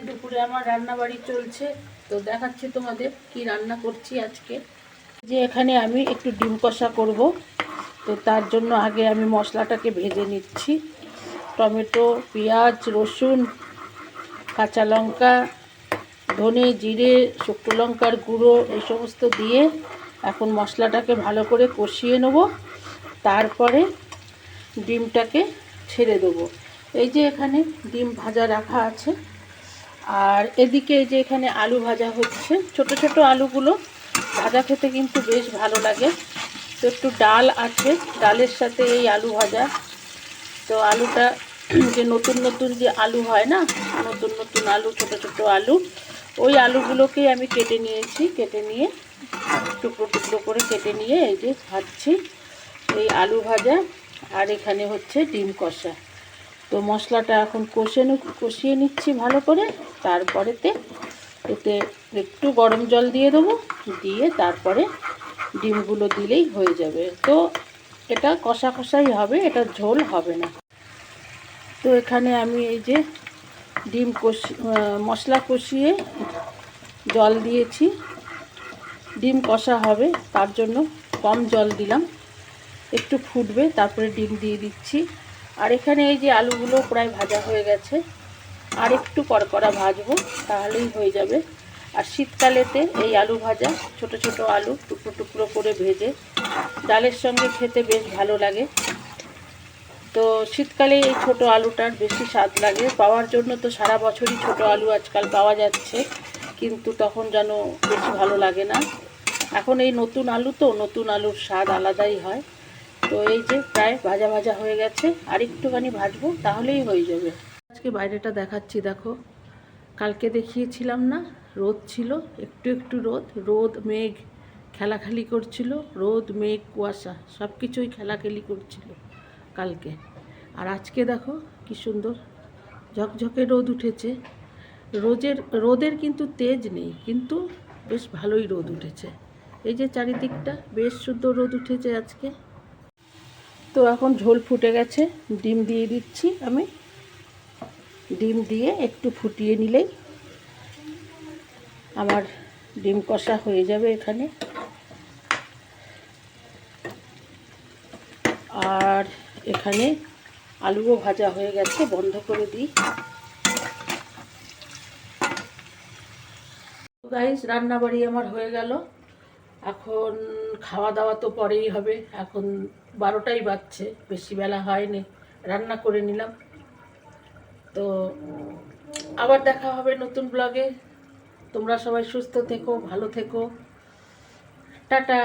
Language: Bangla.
দুপুরে আমার রান্না বাড়ি চলছে, তো দেখাচ্ছি তোমাদের কি রান্না করছি আজকে। যে এখানে আমি একটু ডিম কষা করব, তো তার জন্য আগে আমি মশলাটাকে ভেজে নিচ্ছি। টমেটো, পেঁয়াজ, রসুন, কাঁচা লঙ্কা, ধনে, জিরে, শুকনো লঙ্কার গুঁড়ো এই সমস্ত দিয়ে এখন মশলাটাকে ভালো করে কষিয়ে নেব। তারপরে ডিমটাকে ছেড়ে দেবো। এই যে এখানে ডিম ভাজা রাখা আছে, আর এদিকে এই যে এখানে আলু ভাজা হচ্ছে। ছোট ছোট আলুগুলো ভাজা খেতে কিন্তু বেশ ভালো লাগে। তো একটু ডাল আছে, ডালের সাথে এই আলু ভাজা। তো আলুটা যে নতুন নতুন যে আলু হয় না, নতুন নতুন আলু, ছোট ছোট আলু, ওই আলুগুলোকেই আমি কেটে নিয়েছি। কেটে নিয়ে টুকরো টুকরো করে কেটে নিয়ে এই যে ভাজছি এই আলু ভাজা। আর এখানে হচ্ছে ডিম কষা। তো মশলাটা এখন কষিয়ে নিচ্ছি ভালো করে। তারপরেতে এতে একটু গরম জল দিয়ে দেবো, দিয়ে তারপরে ডিমগুলো দিলেই হয়ে যাবে। তো এটা কষা কষাই হবে, এটা ঝোল হবে না। তো এখানে আমি এই যে ডিম মশলা কষিয়ে জল দিয়েছি। ডিম কষা হবে তার জন্য কম জল দিলাম, একটু ফুটবে, তারপরে ডিম দিয়ে দিচ্ছি। আর এখানে এই যে আলুগুলো প্রায় ভাজা হয়ে গেছে, আর একটু কড়কড়া ভাজবো, তাহলেই হয়ে যাবে। আর শীতকালেতে এই আলু ভাজা, ছোট ছোট আলু টুকরো টুকরো করে ভেজে ডালের সঙ্গে খেতে বেশ ভালো লাগে। তো শীতকালে এই ছোট আলুটার বেশি স্বাদ লাগে। পাওয়ার জন্য তো সারা বছরই ছোট আলু আজকাল পাওয়া যাচ্ছে, কিন্তু তখন যেন বেশি ভালো লাগে না। এখন এই নতুন আলু, তো নতুন আলুর স্বাদ আলাদাই হয়। তো এই যে প্রায় ভাজা ভাজা হয়ে গেছে, আর একটুখানি ভাজবো, তাহলেই হয়ে যাবে। আজকে বাইরেটা দেখাচ্ছি, দেখো। কালকে দেখিয়েছিলাম না, রোদ ছিল, একটু একটু রোদ, রোদ মেঘ খেলাখেলি করছিল। রোদ মেঘ কুয়াশা সব কিছুই খেলাখেলি করছিল কালকে। আর আজকে দেখো কি সুন্দর ঝকঝকে রোদ উঠেছে। রোদের কিন্তু তেজ নেই, কিন্তু বেশ ভালোই রোদ উঠেছে। এই যে চারিদিকটা বেশ সুন্দর রোদ উঠেছে আজকে। তো এখন ঝোল ফুটে গেছে, ডিম দিয়ে দিচ্ছি আমি। ডিম দিয়ে একটু ফুটিয়ে নিলেই আমার ডিম কষা হয়ে যাবে এখানে। আর এখানে আলুও ভাজা হয়ে গেছে, বন্ধ করে দিই। গাইস, রান্নাবাড়ি আমার হয়ে গেল। এখন খাওয়া দাওয়া তো পরেই হবে। এখন 12টাই বাজছে, বেশি বেলা হয়নি, রান্না করে নিলাম। তো আবার দেখা হবে নতুন ব্লগে। তোমরা সবাই সুস্থ থেকো, ভালো থেকো, টাটা।